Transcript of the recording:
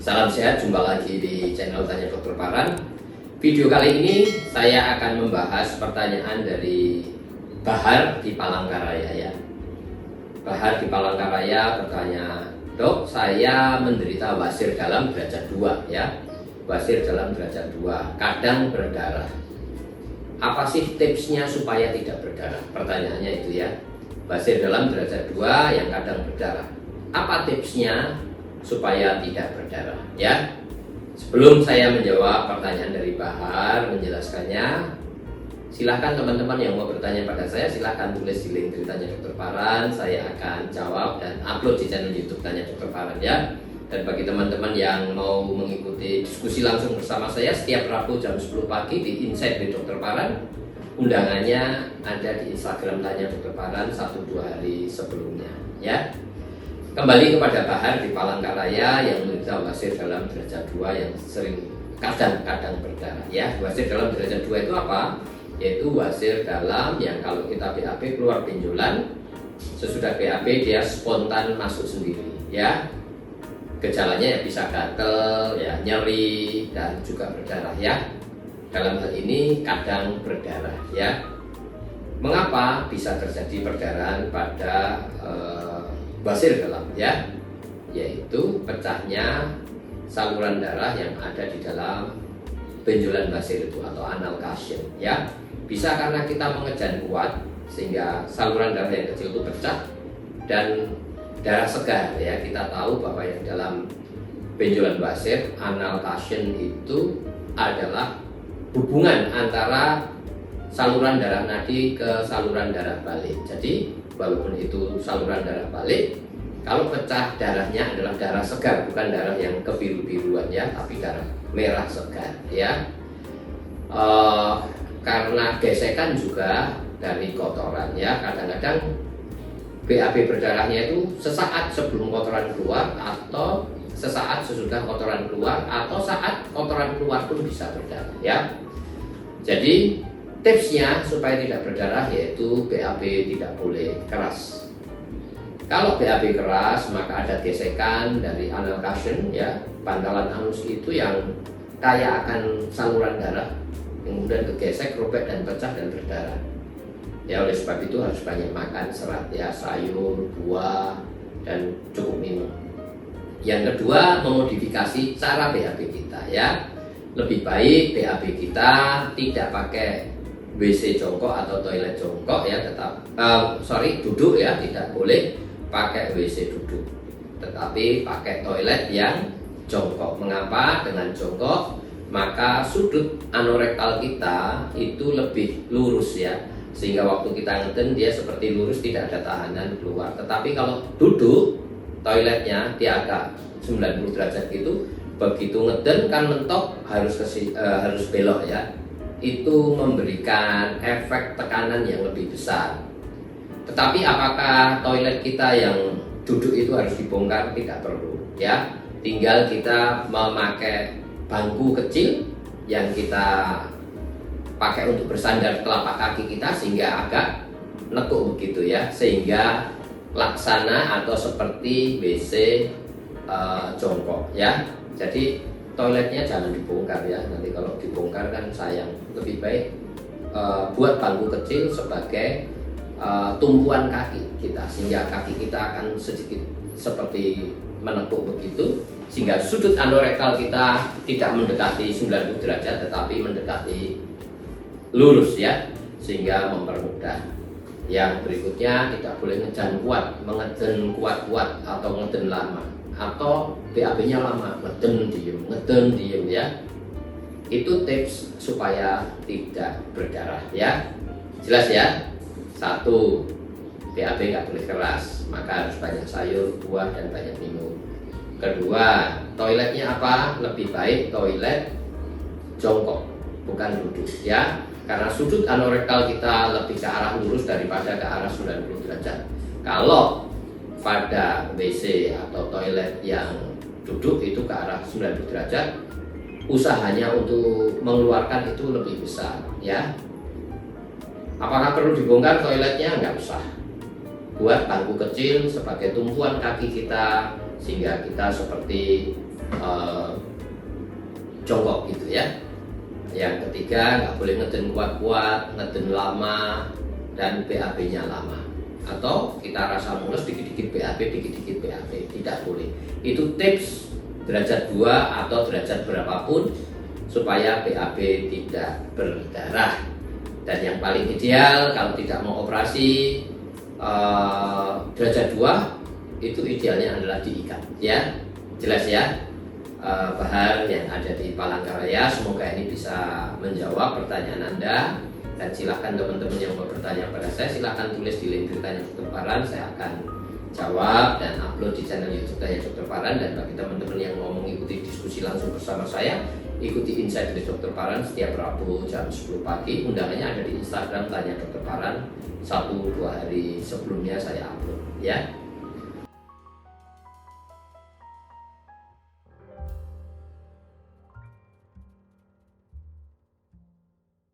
Salam sehat, jumpa lagi di channel Tanya Dokter Paran. Video kali ini saya akan membahas pertanyaan dari Bahar di Palangkaraya ya. Bahar di Palangkaraya bertanya, "Dok, saya menderita wasir dalam derajat 2 ya. Wasir dalam derajat 2, kadang berdarah. Apa sih tipsnya supaya tidak berdarah?" Pertanyaannya itu ya. Wasir dalam derajat 2 yang kadang berdarah. Apa tipsnya supaya tidak berdarah ya? Sebelum saya menjawab pertanyaan dari Bahar, menjelaskannya, silahkan teman-teman yang mau bertanya pada saya, silahkan tulis di link Tanya Dokter Paran. Saya akan jawab dan upload di channel YouTube Tanya Dokter Paran ya. Dan bagi teman-teman yang mau mengikuti diskusi langsung bersama saya setiap Rabu jam 10 pagi di Insight with Dokter Paran, undangannya ada di Instagram Tanya Dokter Paran 1-2 hari sebelumnya ya. Kembali kepada Bahar di Palangkaraya yang menderita wasir dalam derajat 2 yang sering kadang-kadang berdarah ya. Wasir dalam derajat 2 itu apa? Yaitu wasir dalam yang kalau kita BAB keluar benjolan, sesudah BAB dia spontan masuk sendiri ya. Gejalanya ya bisa gatel, ya nyeri dan juga berdarah ya. Dalam hal ini kadang berdarah ya. Mengapa bisa terjadi perdarahan pada wasir dalam ya? Yaitu pecahnya saluran darah yang ada di dalam benjolan wasir itu atau anal cushion ya. Bisa karena kita mengejan kuat sehingga saluran darah yang kecil itu pecah dan darah segar ya. Kita tahu bahwa yang dalam benjolan wasir anal cushion itu adalah hubungan antara saluran darah nadi ke saluran darah balik. Jadi walaupun itu saluran darah balik, kalau pecah darahnya adalah darah segar, bukan darah yang kebiru-biruan ya, tapi darah merah segar ya. Karena gesekan juga dari kotoran ya, kadang-kadang BAB berdarahnya itu sesaat sebelum kotoran keluar atau sesaat sesudah kotoran keluar atau saat kotoran keluar pun bisa berdarah ya. Jadi tipsnya supaya tidak berdarah yaitu BAB tidak boleh keras. Kalau BAB keras maka ada gesekan dari anal cushion ya, bantalan anus itu yang kaya akan saluran darah, kemudian kegesek, robek dan pecah dan berdarah. Ya oleh sebab itu harus banyak makan serat ya, sayur, buah dan cukup minum. Yang kedua, memodifikasi cara BAB kita ya. Lebih baik BAB kita tidak pakai WC jongkok atau toilet jongkok ya, duduk ya, tidak boleh pakai WC duduk, tetapi pakai toilet yang jongkok. Mengapa? Dengan jongkok maka sudut anorektal kita itu lebih lurus ya, sehingga waktu kita ngeden dia seperti lurus, tidak ada tahanan keluar. Tetapi kalau duduk toiletnya dia agak 90 derajat gitu, begitu ngeden kan mentok harus belok ya, itu memberikan efek tekanan yang lebih besar. Tetapi apakah toilet kita yang duduk itu harus dibongkar? Tidak perlu ya, tinggal kita memakai bangku kecil yang kita pakai untuk bersandar telapak kaki kita sehingga agak nekuk begitu ya, sehingga laksana atau seperti WC jongkok ya. Jadi toiletnya jangan dibongkar ya, nanti kalau dibongkar kan sayang. Lebih baik buat bangku kecil sebagai tumpuan kaki kita, sehingga kaki kita akan sedikit seperti menekuk begitu, sehingga sudut anorektal kita tidak mendekati 90 derajat tetapi mendekati lurus ya, sehingga mempermudah. Yang berikutnya, tidak boleh ngejan kuat, mengeden kuat-kuat atau ngeden lama, atau BAB-nya lama, ngeden diem ya. Itu tips supaya tidak berdarah ya. Jelas ya? 1, BAB nggak boleh keras, maka harus banyak sayur, buah dan banyak minum. Kedua, toiletnya apa? Lebih baik toilet jongkok, bukan duduk ya. Karena sudut anorektal kita lebih ke arah lurus daripada ke arah 90 derajat. Kalau pada WC atau toilet yang duduk itu ke arah 90 derajat, usahanya untuk mengeluarkan itu lebih besar ya. Apakah perlu dibongkar toiletnya? Nggak usah. Buat bangku kecil sebagai tumpuan kaki kita, sehingga kita seperti eh, jongkok gitu ya. Yang ketiga, nggak boleh ngeden kuat-kuat, ngeden lama, dan BAB-nya lama. Atau kita rasa mules, dikit-dikit BAB, dikit-dikit BAB, tidak boleh. Itu tips derajat 2 atau derajat berapapun supaya BAB tidak berdarah. Dan yang paling ideal kalau tidak mau operasi derajat 2 itu idealnya adalah diikat ya. Jelas ya. Bahar yang ada di Palangkaraya, semoga ini bisa menjawab pertanyaan Anda. Dan silakan teman-teman yang mau bertanya pada saya, silakan tulis di link Tanya Dokter Paran, saya akan jawab dan upload di channel YouTube Tanya Dokter Paran. Dan bagi teman-teman yang mau mengikuti diskusi langsung bersama saya, ikuti Insight dari Dokter Paran setiap Rabu jam 10 pagi. Undangannya ada di Instagram Tanya Dokter Paran. 1-2 hari sebelumnya saya upload ya.